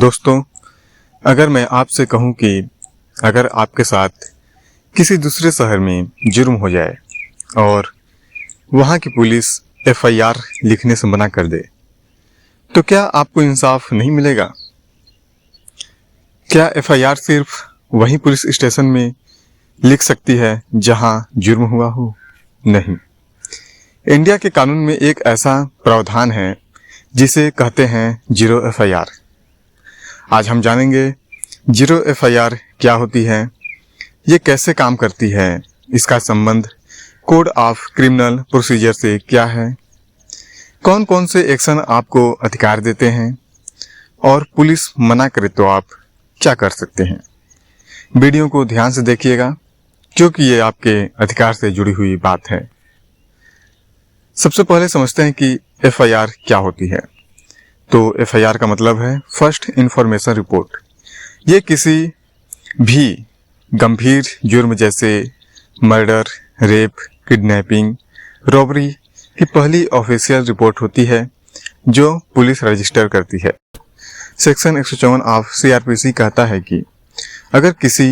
दोस्तों, अगर मैं आपसे कहूं कि अगर आपके साथ किसी दूसरे शहर में जुर्म हो जाए और वहां की पुलिस एफआईआर लिखने से मना कर दे, तो क्या आपको इंसाफ नहीं मिलेगा? क्या एफआईआर सिर्फ वही पुलिस स्टेशन में लिख सकती है जहां जुर्म हुआ हो? नहीं। इंडिया के कानून में एक ऐसा प्रावधान है जिसे कहते हैं जीरो एफआईआर। आज हम जानेंगे जीरो एफआईआर क्या होती है, ये कैसे काम करती है, इसका संबंध कोड ऑफ क्रिमिनल प्रोसीजर से क्या है, कौन कौन से एक्शन आपको अधिकार देते हैं और पुलिस मना करे तो आप क्या कर सकते हैं। वीडियो को ध्यान से देखिएगा क्योंकि ये आपके अधिकार से जुड़ी हुई बात है। सबसे पहले समझते हैं कि एफआईआर क्या होती है। तो एफआईआर का मतलब है फर्स्ट इंफॉर्मेशन रिपोर्ट। ये किसी भी गंभीर जुर्म जैसे मर्डर, रेप, किडनैपिंग, रॉबरी की पहली ऑफिशियल रिपोर्ट होती है जो पुलिस रजिस्टर करती है। सेक्शन 154 ऑफ सीआरपीसी कहता है कि अगर किसी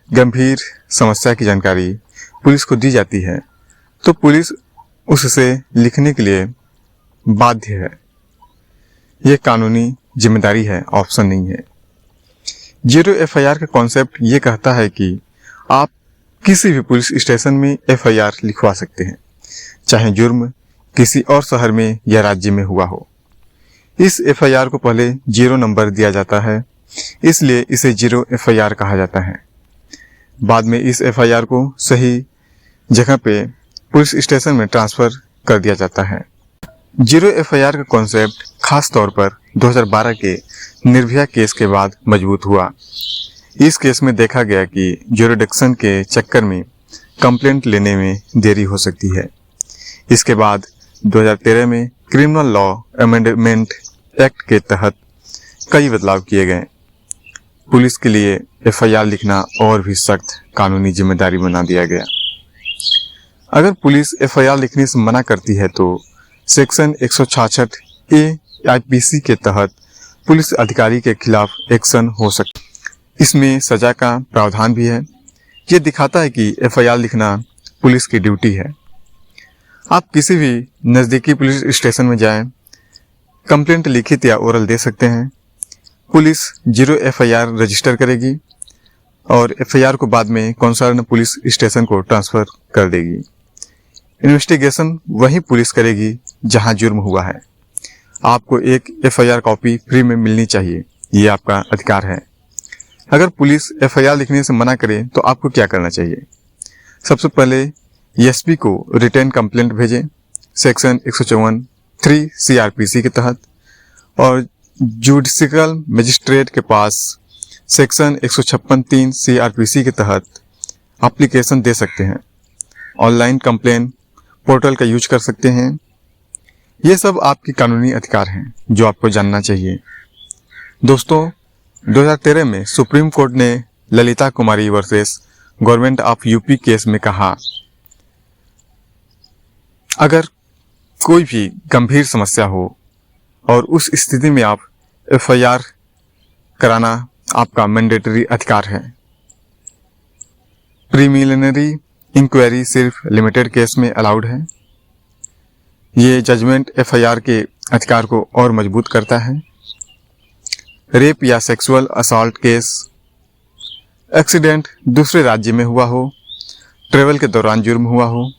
गंभीर समस्या की जानकारी पुलिस को दी जाती है तो पुलिस उससे लिखने के लिए बाध्य है। यह कानूनी जिम्मेदारी है, ऑप्शन नहीं है। जीरो एफआईआर का कॉन्सेप्ट ये कहता है कि आप किसी भी पुलिस स्टेशन में एफआईआर लिखवा सकते हैं, चाहे जुर्म किसी और शहर में या राज्य में हुआ हो। इस एफआईआर को पहले 0 नंबर दिया जाता है, इसलिए इसे जीरो एफआईआर कहा जाता है। बाद में इस एफआईआर को सही जगह पे पुलिस स्टेशन में ट्रांसफर कर दिया जाता है। जीरो एफआईआर का कॉन्सेप्ट खास तौर पर 2012 के निर्भया केस के बाद मजबूत हुआ। इस केस में देखा गया कि ज्यूरिडिक्शन के चक्कर में कंप्लेंट लेने में देरी हो सकती है। इसके बाद 2013 में क्रिमिनल लॉ अमेंडमेंट एक्ट के तहत कई बदलाव किए गए। पुलिस के लिए एफआईआर लिखना और भी सख्त कानूनी जिम्मेदारी बना दिया गया। अगर पुलिस एफआईआर लिखने से मना करती है तो सेक्शन 166 ए आईपीसी के तहत पुलिस अधिकारी के खिलाफ एक्शन हो सकता है। इसमें सजा का प्रावधान भी है। ये दिखाता है कि एफआईआर लिखना पुलिस की ड्यूटी है। आप किसी भी नज़दीकी पुलिस स्टेशन में जाएं, कंप्लेंट लिखित या ओरल दे सकते हैं। पुलिस जीरो एफआईआर रजिस्टर करेगी और एफआईआर को बाद में कंसर्न पुलिस स्टेशन को ट्रांसफर कर देगी। इन्वेस्टिगेशन वही पुलिस करेगी जहां जुर्म हुआ है। आपको एक एफआईआर कॉपी फ्री में मिलनी चाहिए, ये आपका अधिकार है। अगर पुलिस एफआईआर लिखने से मना करे तो आपको क्या करना चाहिए? सबसे पहले एसपी को रिटर्न कंप्लेंट भेजें सेक्शन 154(3) सीआरपीसी के तहत, और जुडिशियल मजिस्ट्रेट के पास सेक्शन 156(3) सीआरपीसी के तहत एप्लीकेशन दे सकते हैं। ऑनलाइन कंप्लेंट पोर्टल का यूज कर सकते हैं। ये सब आपकी कानूनी अधिकार हैं जो आपको जानना चाहिए। दोस्तों, 2013 में सुप्रीम कोर्ट ने Lalita Kumari versus government of UP case में कहा, अगर कोई भी गंभीर समस्या हो और उस स्थिति में आप एफआईआर कराना आपका मैंडेटरी अधिकार है। प्रीलिमिनरी इंक्वायरी सिर्फ लिमिटेड केस में अलाउड है। ये जजमेंट एफआईआर के अधिकार को और मजबूत करता है। रेप या सेक्सुअल असॉल्ट केस, एक्सीडेंट दूसरे राज्य में हुआ हो, ट्रेवल के दौरान जुर्म हुआ हो,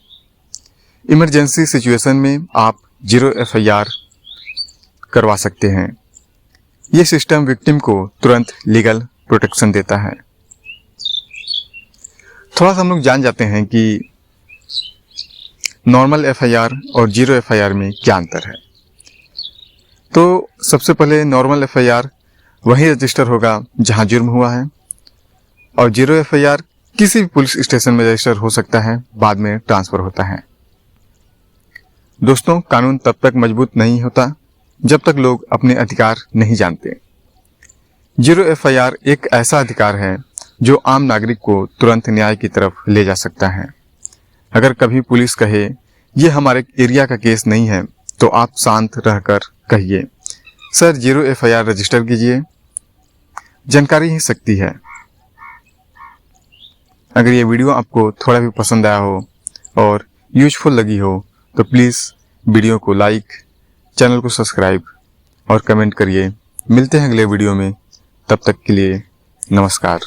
इमरजेंसी सिचुएशन में आप जीरो एफआईआर करवा सकते हैं। ये सिस्टम विक्टिम को तुरंत लीगल प्रोटेक्शन देता है। थोड़ा सा हम लोग जान जाते हैं कि नॉर्मल एफआईआर और जीरो एफआईआर में क्या अंतर है। तो सबसे पहले नॉर्मल एफआईआर वही रजिस्टर होगा जहां जुर्म हुआ है, और जीरो एफआईआर किसी भी पुलिस स्टेशन में रजिस्टर हो सकता है, बाद में ट्रांसफर होता है। दोस्तों, कानून तब तक मजबूत नहीं होता जब तक लोग अपने अधिकार नहीं जानते। जीरो एफआईआर एक ऐसा अधिकार है जो आम नागरिक को तुरंत न्याय की तरफ ले जा सकता है। अगर कभी पुलिस कहे ये हमारे एरिया का केस नहीं है, तो आप शांत रहकर कहिए, सर जीरो एफआईआर रजिस्टर कीजिए, जानकारी ही शक्ति है। अगर ये वीडियो आपको थोड़ा भी पसंद आया हो और यूजफुल लगी हो तो प्लीज़ वीडियो को लाइक, चैनल को सब्सक्राइब और कमेंट करिए। मिलते हैं अगले वीडियो में, तब तक के लिए नमस्कार।